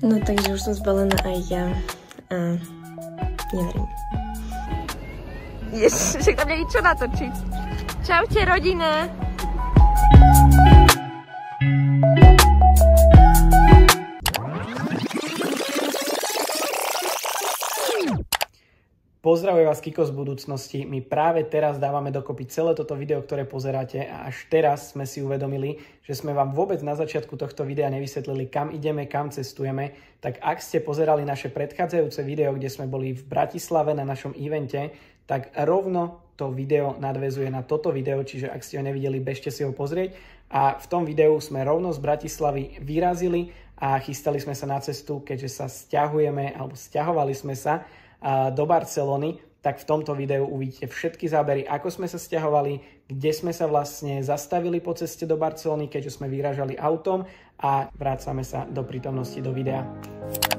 No takže už som zbalená aj ja a neverím. Však tam není čo natočiť. Čaute rodina! Pozdravujem vás Kiko z budúcnosti. My práve teraz dávame dokopy celé toto video, ktoré pozeráte a až teraz sme si uvedomili, že sme vám vôbec na začiatku tohto videa nevysvetlili, kam ideme, kam cestujeme. Tak ak ste pozerali naše predchádzajúce video, kde sme boli v Bratislave na našom evente, tak rovno to video nadväzuje na toto video, čiže ak ste ho nevideli, bežte si ho pozrieť. A v tom videu sme rovno z Bratislavy vyrazili a chystali sme sa na cestu, keďže sa sťahovali sme sa do Barcelony, tak v tomto videu uvidíte všetky zábery, ako sme sa sťahovali, kde sme sa vlastne zastavili po ceste do Barcelony, keďže sme vyrážali autom a vrácame sa do prítomnosti do videa.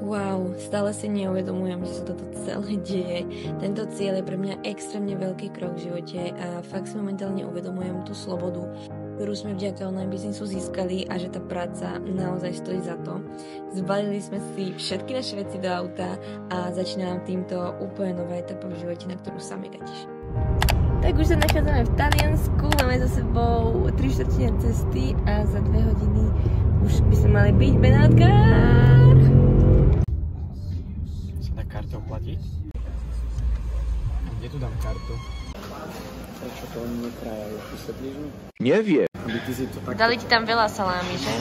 Wow, stále si neuvedomujem, že sa toto celé deje. Tento cieľ je pre mňa extrémne veľký krok v živote a fakt si momentálne uvedomujem tú slobodu, ktorú sme vďaka online biznisu získali a že tá práca naozaj stojí za to. Zbalili sme si všetky naše veci do auta a začína nám týmto úplne nová etapa v živote, na ktorú sa mega teším. Tak už sa nachádzame v Taliansku, máme za sebou 3/4 cesty a za 2 hodiny už by sme mali byť v Benátkach. Sa dá kartou platiť? Kde tu dám kartu? Prečo to oni nekrájajú? Vysvetlíš mi? Neviem. Dali ti tam veľa salámy, že?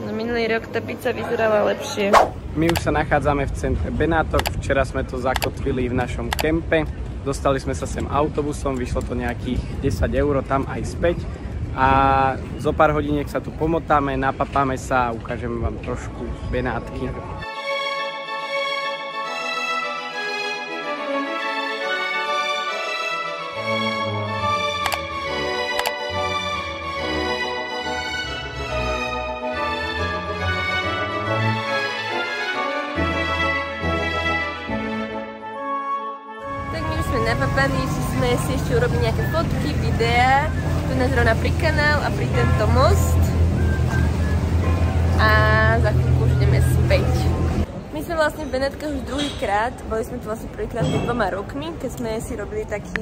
No minulý rok tá pizza vyzerala lepšie. My už sa nachádzame v centre Benátok, včera sme to zakotvili v našom kempe. Dostali sme sa sem autobusom, vyšlo to nejakých 10 € tam aj späť. A zo pár hodiniek sa tu pomotáme, napapáme sa a ukážeme vám trošku Benátky. Napapaní, že sme si ešte urobili nejaké fotky, videá. Tu nás rovná pri kanál a pri tento most. A za chvíľku už ideme späť. My sme vlastne v Benátkach už druhýkrát. Boli sme tu vlastne prvýkrát pred 2 rokmi, keď sme si robili taký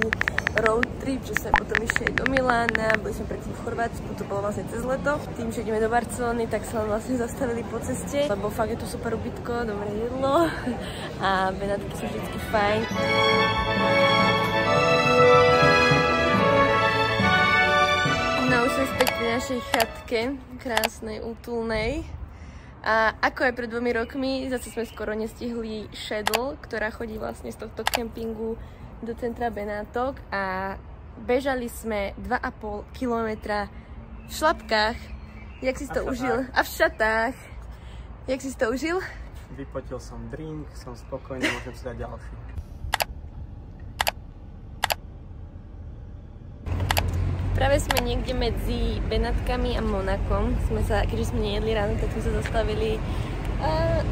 road trip, že sme potom išli do Milána, boli sme predtým v Chorvátsku, to bolo vlastne cez leto. Tým, že ideme do Barcelony, tak sa vlastne zastavili po ceste, lebo fakt je tu super ubytko, dobré jedlo a Benátky sú vždycky fajn. No už sme späť pri našej chatke, krásnej, útulnej. A ako aj pred 2 rokmi, zase sme skoro nestihli shuttle, ktorá chodí vlastne z tohto kempingu do centra Benátok a bežali sme 2,5 kilometra v šlapkách. Jak si to užil? A v šatách. Jak si to užil? Vypotil som drink, som spokojný, môžem si dať ďalší. Práve sme niekde medzi Benátkami a Monakom. Keďže sme nejedli ráno, tak sme sa zastavili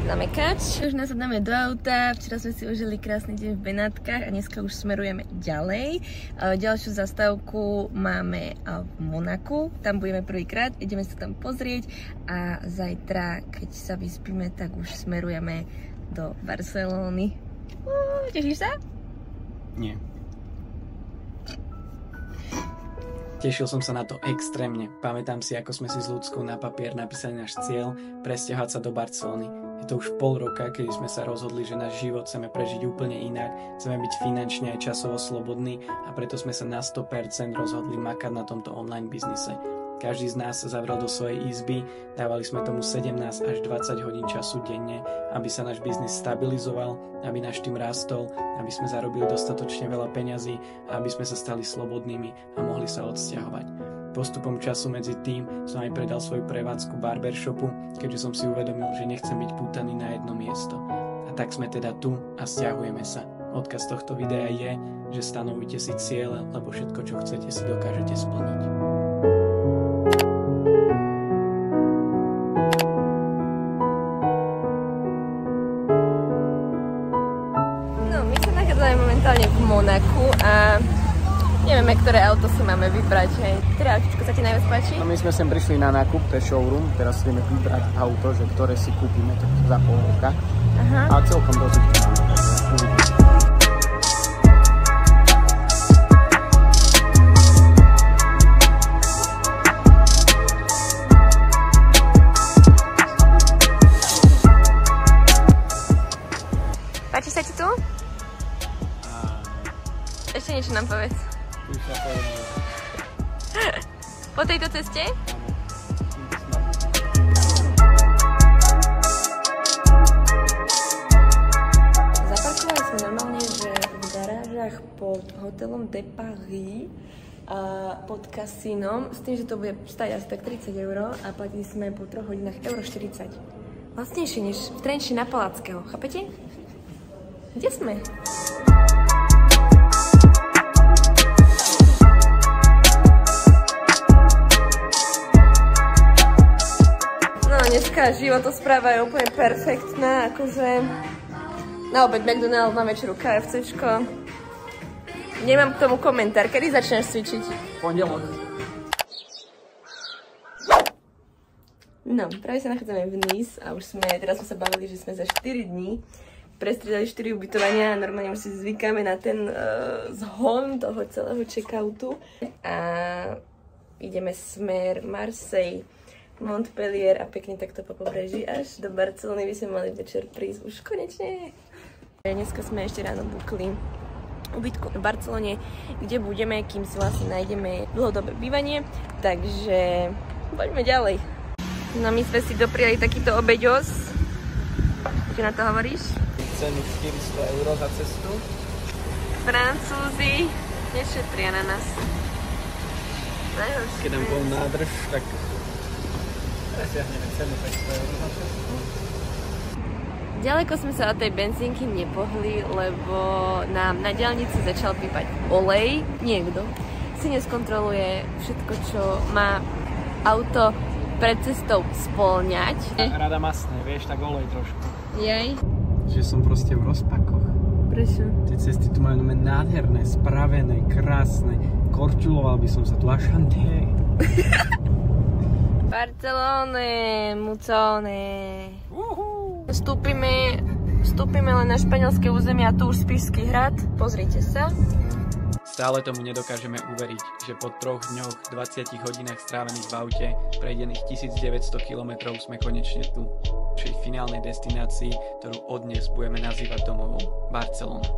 na Mekáč. Už nasadáme do auta, včera sme si užili krásny deň v Benátkach a dneska už smerujeme ďalej. Ďalšiu zastávku máme v Monaku, tam budeme prvýkrát, ideme sa tam pozrieť a zajtra, keď sa vyspíme, tak už smerujeme do Barcelony. Tešíš sa? Nie. Tešil som sa na to extrémne. Pamätám si, ako sme si s ľudskou na papier napísali náš cieľ presťahovať sa do Barcelony. Je to už pol roka, kedy sme sa rozhodli, že náš život chceme prežiť úplne inak, chceme byť finančne aj časovo slobodní a preto sme sa na 100% rozhodli makať na tomto online biznise. Každý z nás sa zavrel do svojej izby, dávali sme tomu 17 až 20 hodín času denne, aby sa náš biznis stabilizoval, aby náš tým rastol, aby sme zarobili dostatočne veľa peňazí a aby sme sa stali slobodnými a mohli sa odsťahovať. Postupom času medzi tým som aj predal svoju prevádzku barbershopu, keďže som si uvedomil, že nechcem byť pútaný na jedno miesto. A tak sme teda tu a sťahujeme sa. Odkaz tohto videa je, že stanovujte si ciele, lebo všetko, čo chcete, si dokážete splniť. Momentálne v Monaku a neviem, nevieme, ktoré auto si máme vybrať, hej. Ktoré autičko sa ti najviac páči? No my sme sem prišli na nákup, to je showroom, teraz ideme vybrať auto, že ktoré si kúpime za pol roka. Aha. A celkom dosť uvidíme. Páči sa ti tu? Ešte niečo nám povedz. Po tejto ceste? Zaparkovali sme normálne, že v garážach pod hotelom De Paris a pod kasínom, s tým, že to bude stáť asi tak 30 € a platili sme po 3 hodinách €40. Vlastnejšie než v Trenčíne na Palackého, chápete? Kde sme? No, dneska životospráva je úplne perfektná, akože na obed McDonald's, na večeru KFCčko. Nemám k tomu komentár, kedy začneš cvičiť? Pondelok. No, práve sa nachádzame v Nice a teraz sme sa bavili, že sme za 4 dní prestriedali 4 ubytovania a normálne už si zvykáme na ten zhon toho celého checkoutu. A ideme smer Marseille, Montpellier a pekne takto po pobreží až do Barcelony by sme mali večer prísť už konečne. Dneska sme ešte ráno bukli ubytku v Barcelone, kde budeme, kým si vlastne nájdeme dlhodobé bývanie. Takže poďme ďalej. No my sme si dopriali takýto obeďos. Čo na to hovoríš? Ceny 400 € za cestu. Francúzi nešetria na nás. Najhoršie. Keď nám bol nádrž, tak presiahneme cenu 500 € za cestu. Ďaleko sme sa od tej benzínky nepohli, lebo nám na diaľnici začal pípať olej. Niekto si neskontroluje všetko, čo má auto pred cestou spĺňať. Rada masné, vieš, tak olej trošku. Jej? Že som proste v rozpakoch. Prečo? Tie cesty tu majú nádherné, spravené, krásne. Korčuloval by som sa tu až hantej. Barcelone, Mucone. Vstúpime len na španielské územie a tu už Spišský hrad. Pozrite sa. Stále tomu nedokážeme uveriť, že po 3 dňoch, 20 hodinách strávených v aute, prejdených 1900 km sme konečne tu. V našej finálnej destinácii, ktorú odnes budeme nazývať domovom Barcelona.